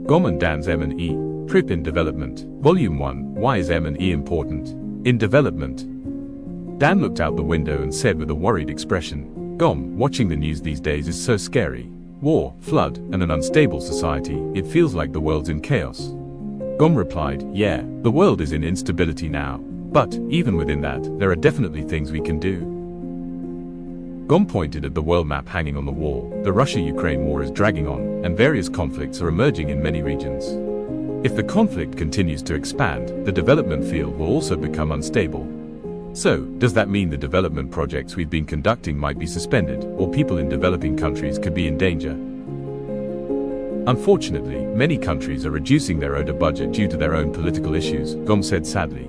Gom and Dan's M&E, Trip in Development. Volume 1, Why is M&E important? In development. Dan looked out the window and said with a worried expression, "Gom, watching the news these days is so scary. War, flood, and an unstable society, it feels like the world's in chaos." Gom replied, "Yeah, the world is in instability now. But, even within that, there are definitely things we can do." Gom pointed at the world map hanging on the wall. The Russia-Ukraine war is dragging on, and various conflicts are emerging in many regions. If the conflict continues to expand, the development field will also become unstable. So, does that mean the development projects we've been conducting might be suspended, or people in developing countries could be in danger? Unfortunately, many countries are reducing their ODA budget due to their own political issues, Gom said sadly.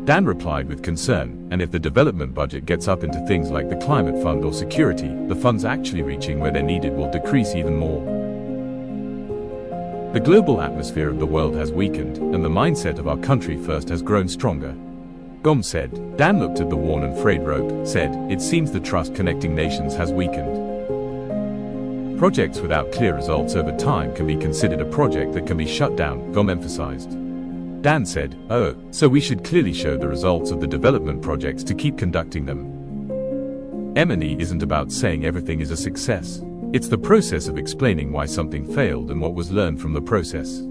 Dan replied with concern, and if the development budget gets up into things like the climate fund or security, the funds actually reaching where they're needed will decrease even more. The global atmosphere of the world has weakened, and the mindset of our country first has grown stronger. Gom said. Dan looked at the worn and frayed rope, said, "It seems the trust connecting nations has weakened." Projects without clear results over time can be considered a project that can be shut down, Gom emphasized. Dan said, "Oh, so we should clearly show the results of the development projects to keep conducting them." M&E isn't about saying everything is a success. It's the process of explaining why something failed and what was learned from the process.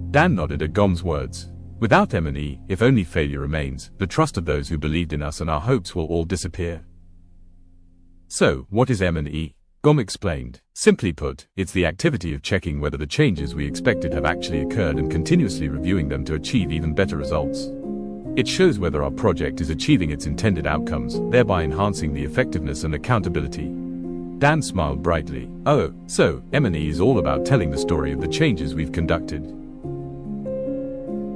Dan nodded at Gom's words. Without M&E, if only failure remains, the trust of those who believed in us and our hopes will all disappear. So, what is M&E? Gom explained. Simply put, it's the activity of checking whether the changes we expected have actually occurred and continuously reviewing them to achieve even better results. It shows whether our project is achieving its intended outcomes, thereby enhancing the effectiveness and accountability. Dan smiled brightly. "Oh, so, M&E is all about telling the story of the changes we've conducted."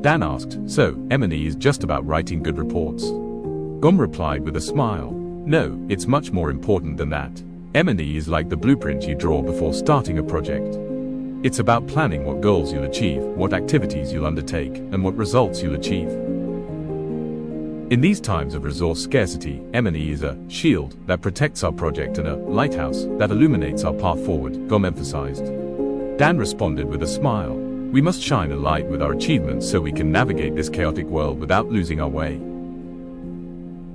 Dan asked, "So, M&E is just about writing good reports?" Gom replied with a smile. "No, it's much more important than that. M&E is like the blueprint you draw before starting a project. It's about planning what goals you'll achieve, what activities you'll undertake, and what results you'll achieve. In these times of resource scarcity, M&E is a shield that protects our project and a lighthouse that illuminates our path forward," Gom emphasized. Dan responded with a smile. "We must shine a light with our achievements so we can navigate this chaotic world without losing our way."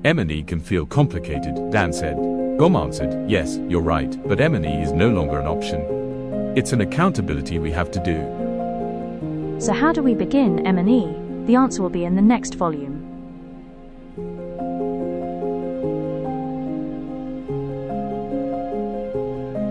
M&E can feel complicated, Dan said. Gom answered, "Yes, you're right, but M&E is no longer an option. It's an accountability we have to do." So how do we begin M&E? The answer will be in the next volume.